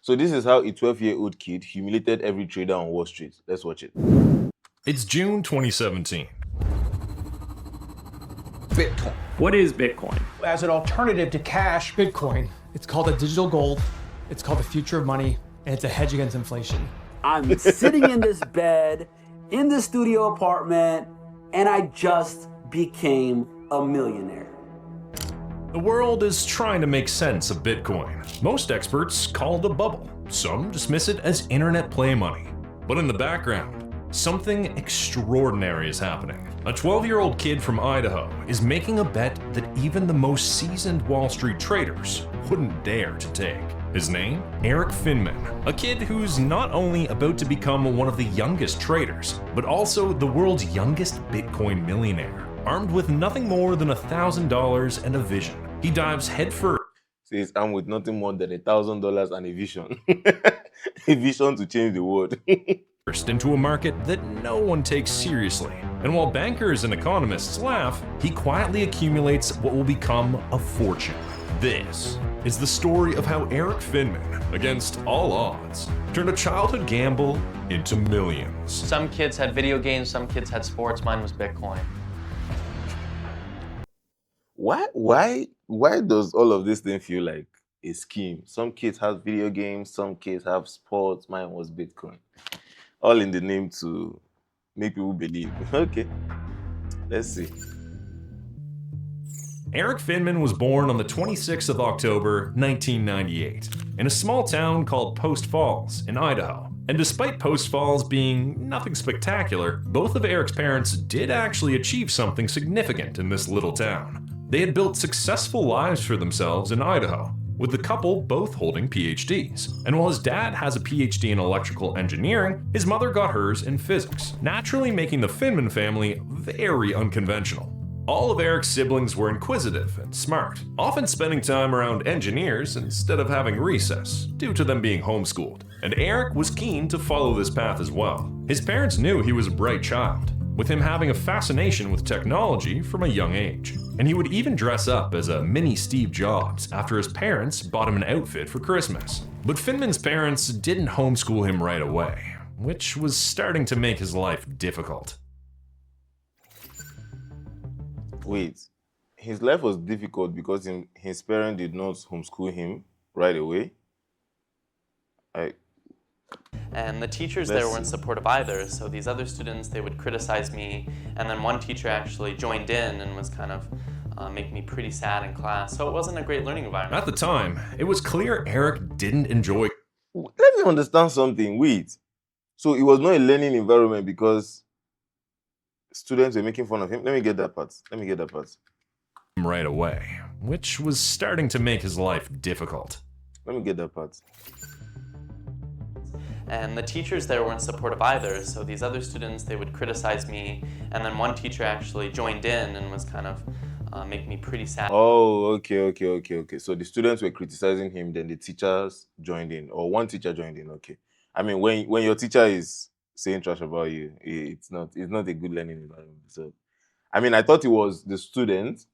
So this is how a 12-year-old kid humiliated every trader on Wall Street. Let's watch it. It's June 2017. Bitcoin. What is Bitcoin? As an alternative to cash, Bitcoin. It's called a digital gold. It's called the future of money, and it's a hedge against inflation. I'm sitting in this bed, in the studio apartment, and I just became a millionaire. The world is trying to make sense of Bitcoin. Most experts call it a bubble. Some dismiss it as internet play money. But in the background, something extraordinary is happening. A 12-year-old kid from Idaho is making a bet that even the most seasoned Wall Street traders wouldn't dare to take. His name? Eric Finman, a kid who's not only about to become one of the youngest traders, but also the world's youngest Bitcoin millionaire. Armed with nothing more than $1,000 and a vision, he dives headfirst. Says I'm with nothing more than $1,000 and a vision. A vision to change the world. Into a market that no one takes seriously. And while bankers and economists laugh, he quietly accumulates what will become a fortune. This is the story of how Eric Finman, against all odds, turned a childhood gamble into millions. Some kids had video games, some kids had sports, mine was Bitcoin. Why does all of this thing feel like a scheme? Some kids have video games, some kids have sports, mine was Bitcoin. All in the name to make people believe. Okay, let's see. Eric Finman was born on the 26th of October, 1998, in a small town called Post Falls in Idaho. And despite Post Falls being nothing spectacular, both of Eric's parents did actually achieve something significant in this little town. They had built successful lives for themselves in Idaho, with the couple both holding PhDs. And while his dad has a PhD in electrical engineering, his mother got hers in physics, naturally making the Finman family very unconventional. All of Eric's siblings were inquisitive and smart, often spending time around engineers instead of having recess, due to them being homeschooled. And Eric was keen to follow this path as well. His parents knew he was a bright child, with him having a fascination with technology from a young age. And he would even dress up as a mini Steve Jobs after his parents bought him an outfit for Christmas. But Finman's parents didn't homeschool him right away, which was starting to make his life difficult. Wait, his life was difficult because his parents did not homeschool him right away? And the teachers there weren't supportive either, so these other students, they would criticize me, and then one teacher actually joined in and was kind of making me pretty sad in class, so it wasn't a great learning environment. At the time, it was clear Eric didn't enjoy. Let me understand something. Wait, so it was not a learning environment because students were making fun of him? Let me get that part. Right away, which was starting to make his life difficult. Let me get that part. And the teachers there weren't supportive either, so these other students, they would criticize me, and then one teacher actually joined in and was kind of making me pretty sad. Oh, okay. So the students were criticizing him, then the teachers joined in, or one teacher joined in, okay. I mean, when your teacher is saying trash about you, it's not a good learning environment. So, I mean, I thought it was the students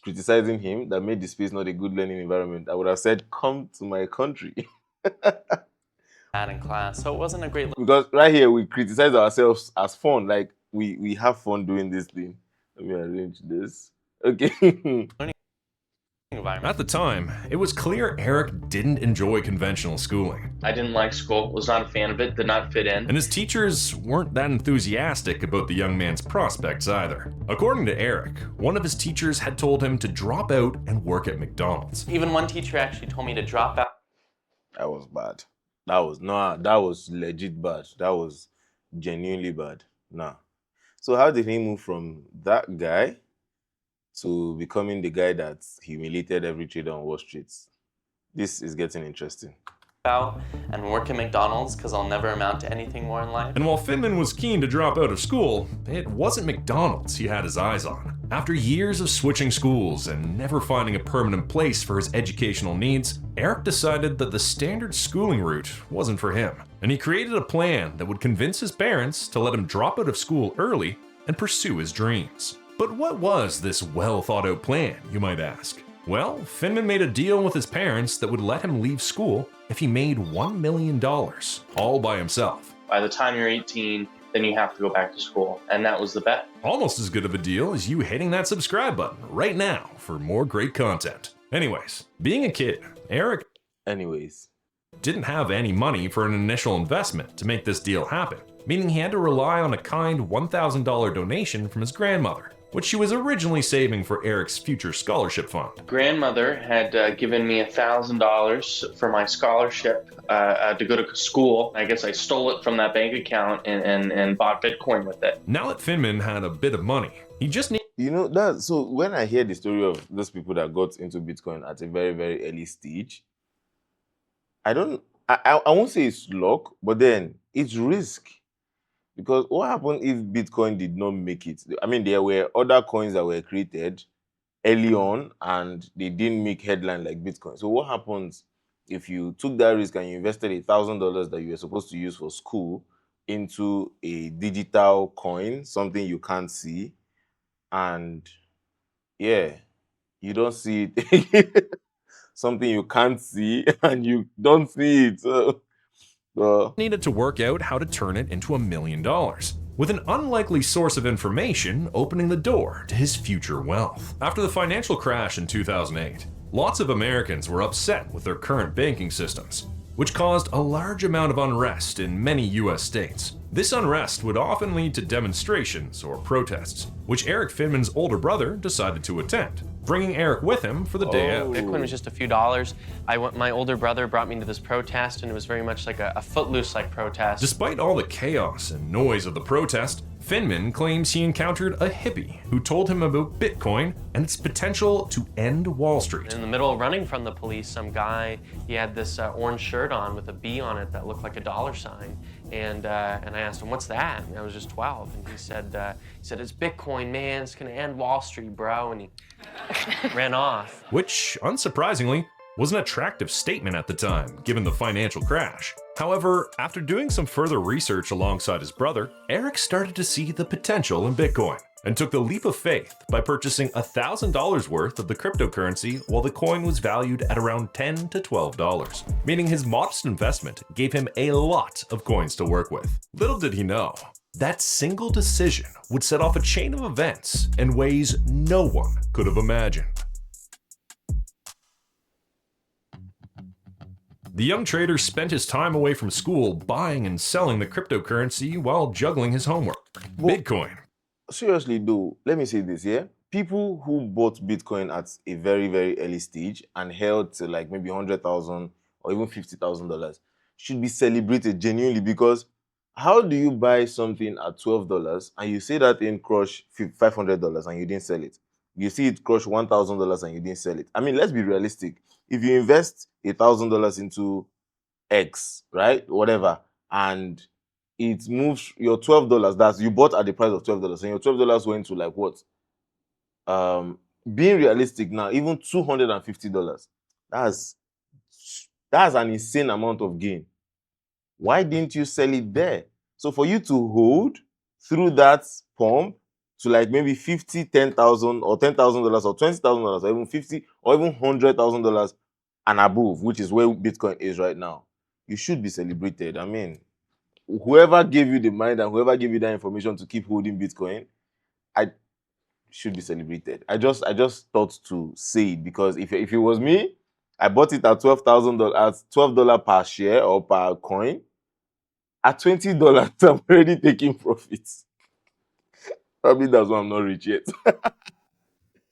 criticizing him that made the space not a good learning environment. I would have said, come to my country. In class, so it wasn't a great. Because right here we criticize ourselves as fun, like we have fun doing this thing. Let me arrange this. Okay. At the time, it was clear Eric didn't enjoy conventional schooling. I didn't like school, was not a fan of it, did not fit in. And his teachers weren't that enthusiastic about the young man's prospects either. According to Eric, one of his teachers had told him to drop out and work at McDonald's. Even one teacher actually told me to drop out. That was bad. That was legit bad. That was genuinely bad. Nah. So how did he move from that guy to becoming the guy that humiliated every trader on Wall Street? This is getting interesting. Out and work at McDonald's because I'll never amount to anything more in life. And while Finman was keen to drop out of school, it wasn't McDonald's he had his eyes on. After years of switching schools and never finding a permanent place for his educational needs, Eric decided that the standard schooling route wasn't for him. And he created a plan that would convince his parents to let him drop out of school early and pursue his dreams. But what was this well thought out plan, you might ask? Well, Finman made a deal with his parents that would let him leave school if he made $1 million all by himself. By the time you're 18, then you have to go back to school. And that was the bet. Almost as good of a deal as you hitting that subscribe button right now for more great content. Anyways, being a kid, Eric didn't have any money for an initial investment to make this deal happen, meaning he had to rely on a kind $1,000 donation from his grandmother, which she was originally saving for Eric's future scholarship fund. Grandmother had given me $1,000 for my scholarship to go to school. I guess I stole it from that bank account and bought Bitcoin with it. Now that Finman had a bit of money, he just needed that. So when I hear the story of those people that got into Bitcoin at a very, very early stage, I won't say it's luck, but then it's risk. Because what happened if Bitcoin did not make it? I mean, there were other coins that were created early on and they didn't make headline like Bitcoin. So what happens if you took that risk and you invested $1,000 that you were supposed to use for school into a digital coin, something you can't see, and yeah, you don't see it. Something you can't see and you don't see it. needed to work out how to turn it into $1 million, with an unlikely source of information opening the door to his future wealth. After the financial crash in 2008, lots of Americans were upset with their current banking systems, which caused a large amount of unrest in many US states. This unrest would often lead to demonstrations or protests, which Eric Finman's older brother decided to attend, bringing Eric with him for the day out. Bitcoin was just a few dollars. My older brother brought me to this protest, and it was very much like a footloose-like protest. Despite all the chaos and noise of the protest, Finman claims he encountered a hippie who told him about Bitcoin and its potential to end Wall Street. In the middle of running from the police, some guy, he had this orange shirt on with a bee on it that looked like a dollar sign. And I asked him, what's that? And I was just 12. And he said, it's Bitcoin, man. It's going to end Wall Street, bro. And he ran off. Which, unsurprisingly, was an attractive statement at the time, given the financial crash. However, after doing some further research alongside his brother, Eric started to see the potential in Bitcoin and took the leap of faith by purchasing $1,000 worth of the cryptocurrency while the coin was valued at around $10 to $12, meaning his modest investment gave him a lot of coins to work with. Little did he know, that single decision would set off a chain of events in ways no one could have imagined. The young trader spent his time away from school buying and selling the cryptocurrency while juggling his homework. Bitcoin. Seriously though, let me say this, yeah? People who bought Bitcoin at a very, very early stage and held to like maybe $100,000 or even $50,000 should be celebrated genuinely, because how do you buy something at $12 and you say that thing crush $500 and you didn't sell it? You see it crush $1,000 and you didn't sell it. I mean, let's be realistic. If you invest $1,000 into X, right, whatever, and it moves your $12, that's you bought at the price of $12, and your $12 went to like what? Being realistic now, even $250. That's an insane amount of gain. Why didn't you sell it there? So for you to hold through that pump to like maybe $50,000, $10,000 or $10,000 or $20,000 or even $50,000 or even $100,000 and above, which is where Bitcoin is right now, you should be celebrated. I mean, whoever gave you the mind and whoever gave you that information to keep holding Bitcoin, I should be celebrated. I just thought to say it, because if it was me, I bought it at $12,000 at $12 per share or per coin. At $20, I'm already taking profits. Probably that's why I'm not rich yet.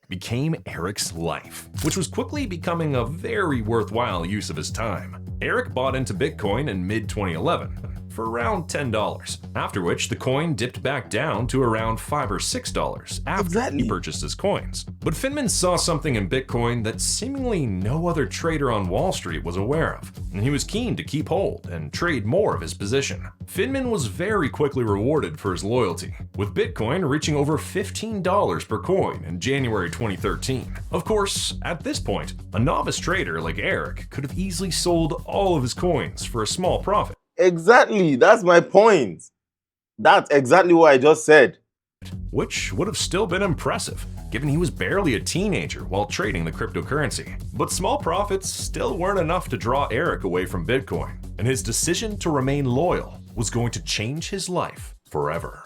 Became Eric's life, which was quickly becoming a very worthwhile use of his time. Eric bought into Bitcoin in mid-2011 for around $10, after which the coin dipped back down to around $5 or $6 after he purchased his coins. But Finman saw something in Bitcoin that seemingly no other trader on Wall Street was aware of, and he was keen to keep hold and trade more of his position. Finman was very quickly rewarded for his loyalty, with Bitcoin reaching over $15 per coin in January 2013. Of course, at this point, a novice trader like Eric could have easily sold all of his coins for a small profit. Exactly, that's my point. That's exactly what I just said. Which would have still been impressive, given he was barely a teenager while trading the cryptocurrency. But small profits still weren't enough to draw Eric away from Bitcoin, and his decision to remain loyal was going to change his life forever.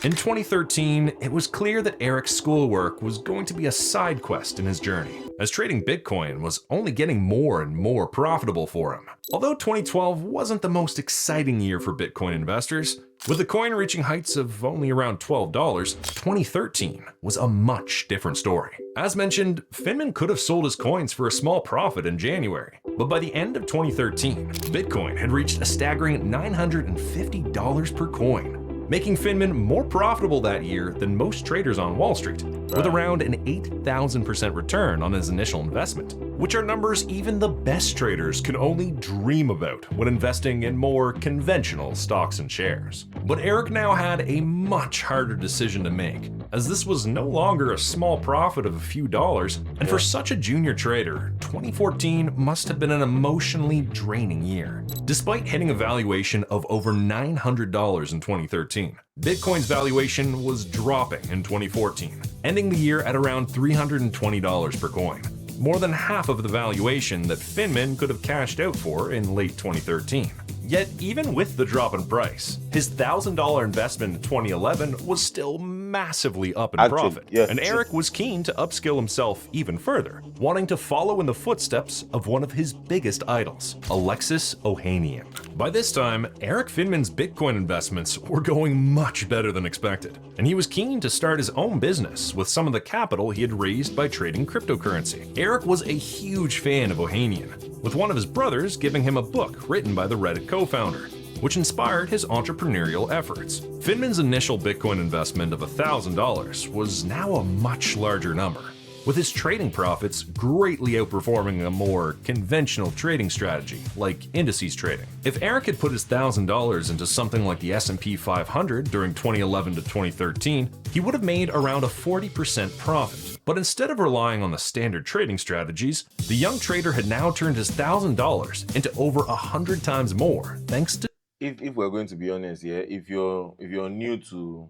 In 2013, it was clear that Eric's schoolwork was going to be a side quest in his journey, as trading Bitcoin was only getting more and more profitable for him. Although 2012 wasn't the most exciting year for Bitcoin investors, with the coin reaching heights of only around $12, 2013 was a much different story. As mentioned, Finman could have sold his coins for a small profit in January, but by the end of 2013, Bitcoin had reached a staggering $950 per coin, making Finman more profitable that year than most traders on Wall Street, with around an 8,000% return on his initial investment, which are numbers even the best traders can only dream about when investing in more conventional stocks and shares. But Eric now had a much harder decision to make, as this was no longer a small profit of a few dollars, and for such a junior trader, 2014 must have been an emotionally draining year. Despite hitting a valuation of over $900 in 2013, Bitcoin's valuation was dropping in 2014, ending the year at around $320 per coin, more than half of the valuation that Finman could have cashed out for in late 2013. Yet, even with the drop in price, his $1,000 investment in 2011 was still massively up in profit, and Eric was keen to upskill himself even further, wanting to follow in the footsteps of one of his biggest idols, Alexis Ohanian. By this time, Eric Finman's Bitcoin investments were going much better than expected, and he was keen to start his own business with some of the capital he had raised by trading cryptocurrency. Eric was a huge fan of Ohanian, with one of his brothers giving him a book written by the Reddit co-founder, which inspired his entrepreneurial efforts. Finman's initial Bitcoin investment of $1,000 was now a much larger number, with his trading profits greatly outperforming a more conventional trading strategy like indices trading. If Eric had put his $1,000 into something like the S&P 500 during 2011 to 2013, he would have made around a 40% profit. But instead of relying on the standard trading strategies, the young trader had now turned his $1,000 into over 100 times more, thanks to If we're going to be honest, yeah, if you're new to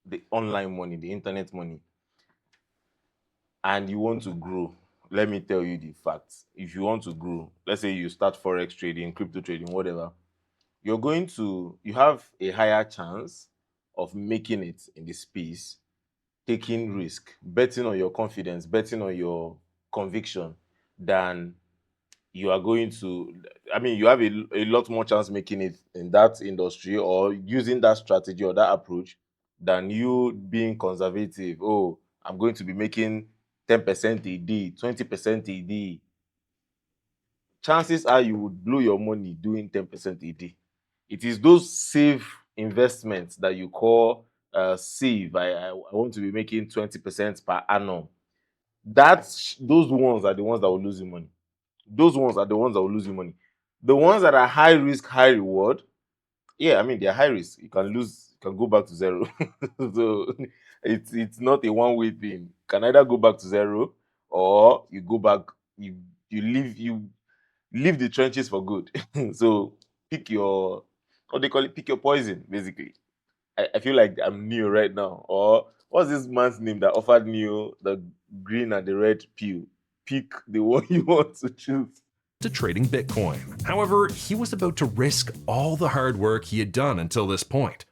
the online money, the internet money, and you want to grow, let me tell you the facts. If you want to grow, let's say you start forex trading, crypto trading, whatever, you have a higher chance of making it in the space, taking risk, betting on your confidence, betting on your conviction, than you are going to, you have a lot more chance making it in that industry or using that strategy or that approach than you being conservative. Oh, I'm going to be making 10% a day, 20% a day. Chances are you would blow your money doing 10% a day. It is those safe investments that you call save. I want to be making 20% per annum. Those ones are the ones that will lose you money. Those ones are the ones that will lose you money. The ones that are high risk, high reward, they're high risk. You can go back to zero. So it's not a one-way thing. You can either go back to zero or you go back, you leave the trenches for good. So pick your, what they call it, pick your poison, basically. I feel like I'm Neo right now. Or what's this man's name that offered Neo the green and the red pill? Pick the one you want to choose. To trading Bitcoin. However, he was about to risk all the hard work he had done until this point.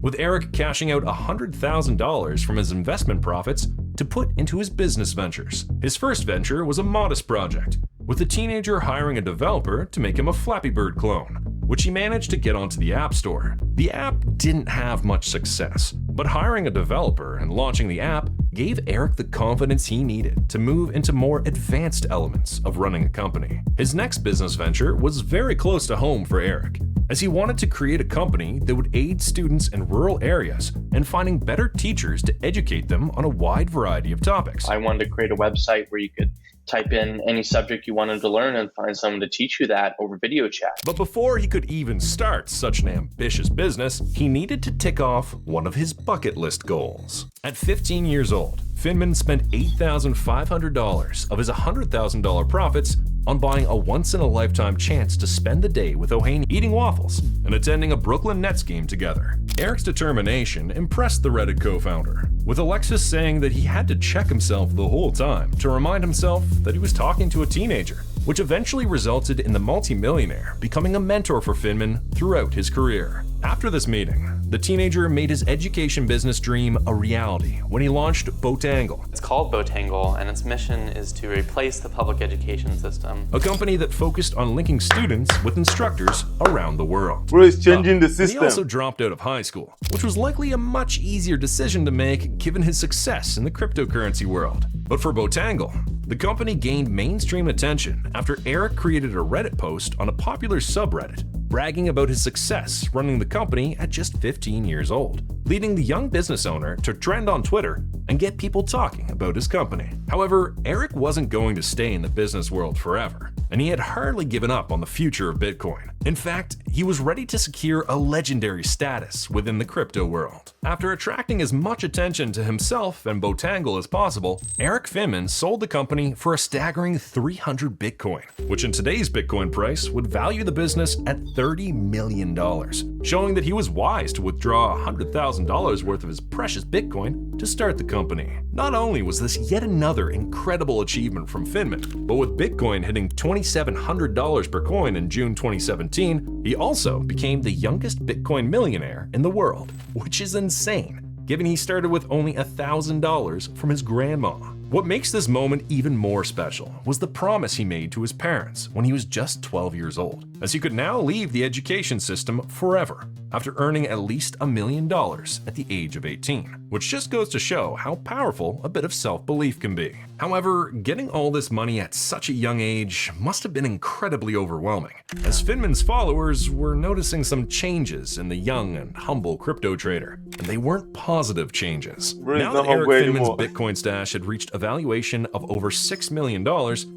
With Eric cashing out $100,000 from his investment profits to put into his business ventures. His first venture was a modest project, with the teenager hiring a developer to make him a Flappy Bird clone, which he managed to get onto the App Store. The app didn't have much success, but hiring a developer and launching the app gave Eric the confidence he needed to move into more advanced elements of running a company. His next business venture was very close to home for Eric, as he wanted to create a company that would aid students in rural areas in finding better teachers to educate them on a wide variety of topics. I wanted to create a website where you could type in any subject you wanted to learn and find someone to teach you that over video chat. But before he could even start such an ambitious business, he needed to tick off one of his bucket list goals. At 15 years old, Finman spent $8,500 of his $100,000 profits on buying a once-in-a-lifetime chance to spend the day with O'Haney eating waffles and attending a Brooklyn Nets game together. Eric's determination impressed the Reddit co-founder, with Alexis saying that he had to check himself the whole time to remind himself that he was talking to a teenager, which eventually resulted in the multimillionaire becoming a mentor for Finman throughout his career. After this meeting, the teenager made his education business dream a reality when he launched Botangle. It's called Botangle, and its mission is to replace the public education system. A company that focused on linking students with instructors around the world. Bro, it's changing the And system. he also dropped out of high school, which was likely a much easier decision to make given his success in the cryptocurrency world. But for Botangle, the company gained mainstream attention after Eric created a Reddit post on a popular subreddit bragging about his success running the company at just 15 years old, leading the young business owner to trend on Twitter and get people talking about his company. However, Eric wasn't going to stay in the business world forever, and he had hardly given up on the future of Bitcoin. In fact, he was ready to secure a legendary status within the crypto world. After attracting as much attention to himself and Botangle as possible, Eric Finman sold the company for a staggering 300 Bitcoin, which in today's Bitcoin price would value the business at $30 million, showing that he was wise to withdraw $100,000 worth of his precious Bitcoin to start the company. Not only was this yet another incredible achievement from Finman, but with Bitcoin hitting $2,700 per coin in June 2017, he also became the youngest Bitcoin millionaire in the world, which is insane, given he started with only $1,000 from his grandma. What makes this moment even more special was the promise he made to his parents when he was just 12 years old, as he could now leave the education system forever after earning at least $1 million at the age of 18, which just goes to show how powerful a bit of self-belief can be. However, getting all this money at such a young age must have been incredibly overwhelming, as Finman's followers were noticing some changes in the young and humble crypto trader, and they weren't positive changes. Bro, he's Now not that Eric humble Finman's anymore. Bitcoin stash had reached a valuation of over $6 million,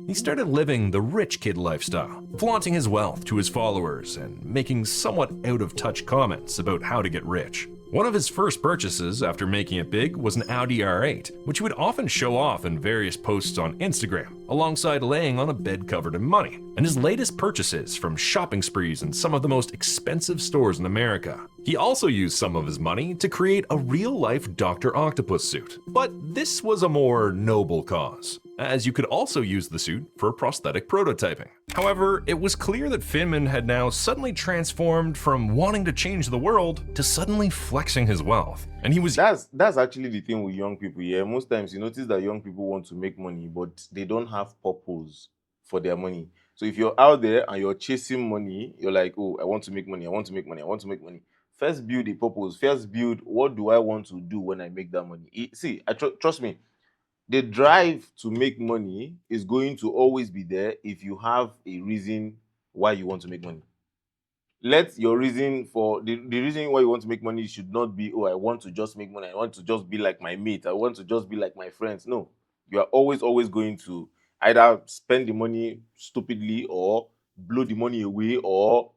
he started living the rich kid lifestyle, flaunting his wealth to his followers and making somewhat out-of-touch comments about how to get rich. One of his first purchases after making it big was an Audi R8, which he would often show off in various posts on Instagram, alongside laying on a bed covered in money. And his latest purchases from shopping sprees in some of the most expensive stores in America. He also used some of his money to create a real-life Dr. Octopus suit. But this was a more noble cause, as you could also use the suit for prosthetic prototyping. However, it was clear that Finman had now suddenly transformed from wanting to change the world to suddenly flexing his wealth. And he was That's actually the thing with young people. Yeah, most times you notice that young people want to make money, but they don't have purpose for their money. So if you're out there and you're chasing money, you're like, oh, I want to make money, I want to make money, I want to make money. First build a purpose. First build, what do I want to do when I make that money? See, trust me, the drive to make money is going to always be there if you have a reason why you want to make money. Let your reason for the reason why you want to make money should not be, oh, I want to just make money, I want to just be like my mate, I want to just be like my friends. No, you are always going to either spend the money stupidly or blow the money away or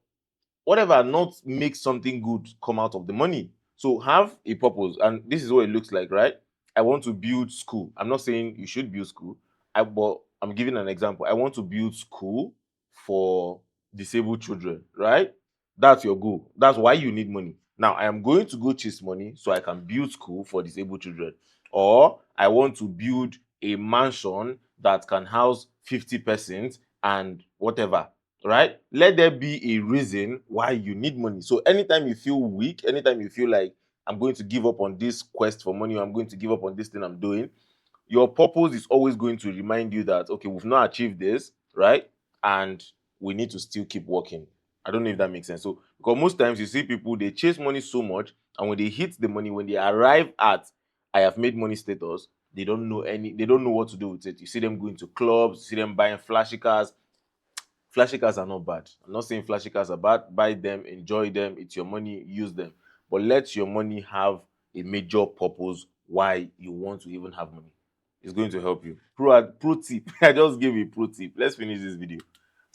whatever, not make something good come out of the money. So have a purpose, and this is what it looks like, right? I want to build school. I'm not saying you should build school, but I'm giving an example. I want to build school for disabled children, right? That's your goal. That's why you need money. Now, I am going to go chase money so I can build school for disabled children. Or I want to build a mansion that can house 50 persons and whatever, right? Let there be a reason why you need money. So anytime you feel weak, anytime you feel like I'm going to give up on this quest for money, or I'm going to give up on this thing I'm doing, your purpose is always going to remind you that, okay, we've not achieved this, right? And we need to still keep working. I don't know if that makes sense. So, because most times you see people, they chase money so much, and when they hit the money, when they arrive at I have made money status, they don't know what to do with it. You see them going to clubs, you see them buying flashy cars. Flashy cars are not bad. I'm not saying flashy cars are bad. Buy them, enjoy them, it's your money, use them. But let your money have a major purpose why you want to even have money. It's going to help you. Pro tip. I just gave you a pro tip. Let's finish this video.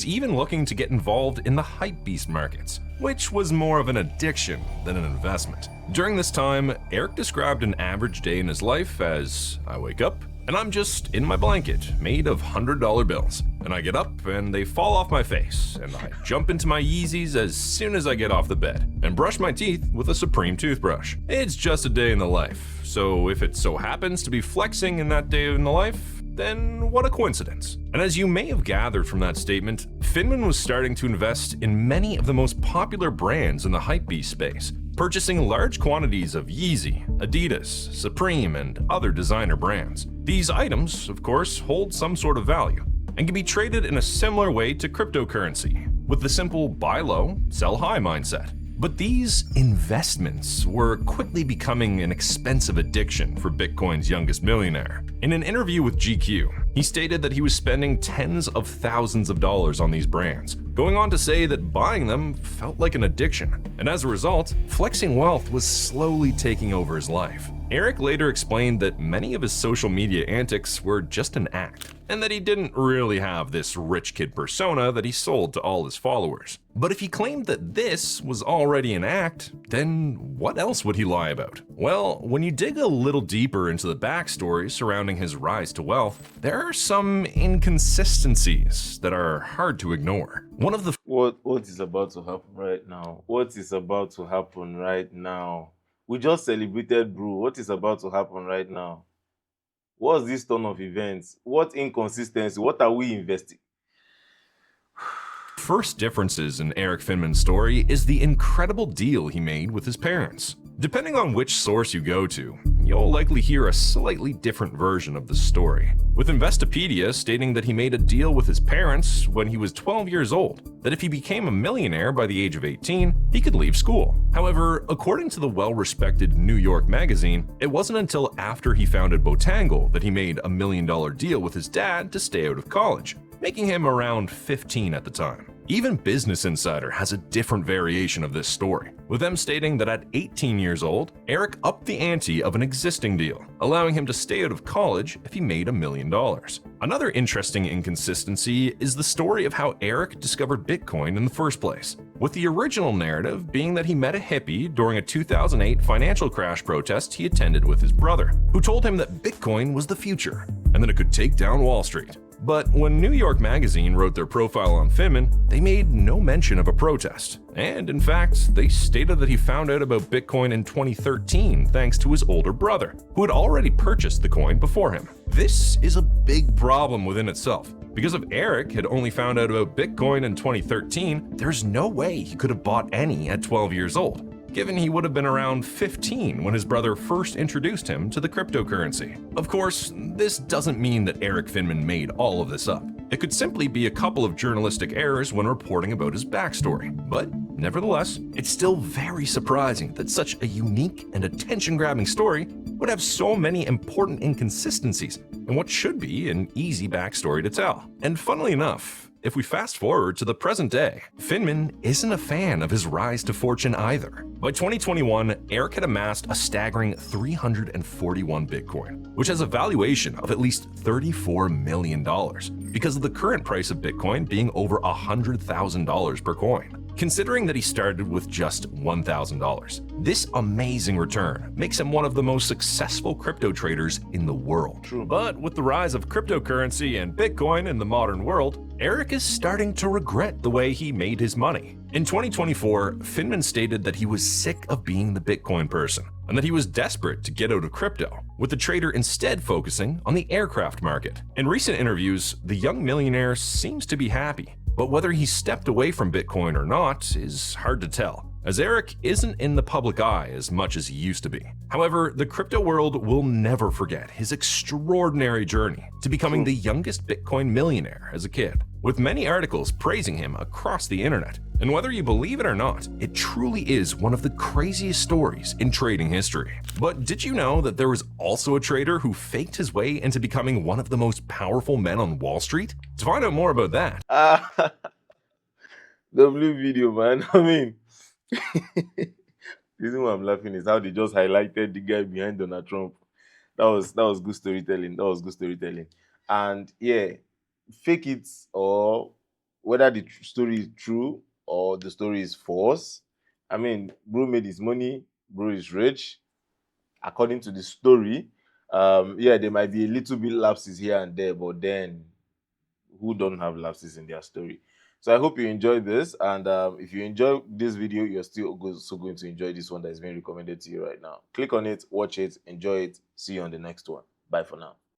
even looking to get involved in the hypebeast markets, which was more of an addiction than an investment. During this time, Eric described an average day in his life as, I wake up and I'm just in my blanket made of $100 bills, and I get up and they fall off my face, and I jump into my Yeezys as soon as I get off the bed, and brush my teeth with a Supreme toothbrush. It's just a day in the life, so if it so happens to be flexing in that day in the life, then what a coincidence. And as you may have gathered from that statement, Finman was starting to invest in many of the most popular brands in the hypebeast space, purchasing large quantities of Yeezy, Adidas, Supreme, and other designer brands. These items, of course, hold some sort of value and can be traded in a similar way to cryptocurrency, with the simple buy low, sell high mindset. But these investments were quickly becoming an expensive addiction for Bitcoin's youngest millionaire. In an interview with GQ, he stated that he was spending tens of thousands of dollars on these brands, going on to say that buying them felt like an addiction, and as a result, flexing wealth was slowly taking over his life. Eric later explained that many of his social media antics were just an act, and that he didn't really have this rich kid persona that he sold to all his followers. But if he claimed that this was already an act, then what else would he lie about? Well, when you dig a little deeper into the backstory surrounding his rise to wealth, there are some inconsistencies that are hard to ignore. One of the What is about to happen right now? What is about to happen right now? We just celebrated Brew. What is about to happen right now? What's this turn of events? What inconsistency? What are we investing? first differences in Eric Finman's story is the incredible deal he made with his parents. Depending on which source you go to, you'll likely hear a slightly different version of the story, with Investopedia stating that he made a deal with his parents when he was 12 years old, that if he became a millionaire by the age of 18, he could leave school. However, according to the well-respected New York magazine, it wasn't until after he founded Botangle that he made a $1 million deal with his dad to stay out of college, making him around 15 at the time. Even Business Insider has a different variation of this story, with them stating that at 18 years old, Eric upped the ante of an existing deal, allowing him to stay out of college if he made $1 million. Another interesting inconsistency is the story of how Eric discovered Bitcoin in the first place, with the original narrative being that he met a hippie during a 2008 financial crash protest he attended with his brother, who told him that Bitcoin was the future and that it could take down Wall Street. But when New York magazine wrote their profile on Finman, they made no mention of a protest. And in fact, they stated that he found out about Bitcoin in 2013 thanks to his older brother, who had already purchased the coin before him. This is a big problem within itself, because if Eric had only found out about Bitcoin in 2013, there's no way he could have bought any at 12 years old, given he would have been around 15 when his brother first introduced him to the cryptocurrency. Of course, this doesn't mean that Eric Finman made all of this up. It could simply be a couple of journalistic errors when reporting about his backstory. But nevertheless, it's still very surprising that such a unique and attention-grabbing story would have so many important inconsistencies in what should be an easy backstory to tell. And funnily enough, if we fast forward to the present day, Finman isn't a fan of his rise to fortune either. By 2021, Eric had amassed a staggering 341 Bitcoin, which has a valuation of at least $34 million, because of the current price of Bitcoin being over $100,000 per coin. Considering that he started with just $1,000, this amazing return makes him one of the most successful crypto traders in the world. True. But with the rise of cryptocurrency and Bitcoin in the modern world, Eric is starting to regret the way he made his money. In 2024, Finman stated that he was sick of being the Bitcoin person and that he was desperate to get out of crypto, with the trader instead focusing on the aircraft market. In recent interviews, the young millionaire seems to be happy, but whether he stepped away from Bitcoin or not is hard to tell, as Eric isn't in the public eye as much as he used to be. However, the crypto world will never forget his extraordinary journey to becoming the youngest Bitcoin millionaire as a kid, with many articles praising him across the internet. And whether you believe it or not, it truly is one of the craziest stories in trading history. But did you know that there was also a trader who faked his way into becoming one of the most powerful men on Wall Street? To find out more about that, W video, man. I mean, the reason why I'm laughing is how they just highlighted the guy behind Donald Trump. That was good storytelling. That was good storytelling. And yeah, fake it or whether the story is true or the story is false. I mean, bro made his money, bro is rich, according to the story. Yeah, there might be a little bit lapses here and there, but then who don't have lapses in their story? So I hope you enjoyed this, and if you enjoy this video, you're still also going to enjoy this one that is being recommended to you right now. Click on it, watch it, enjoy it. See you on the next one. Bye for now.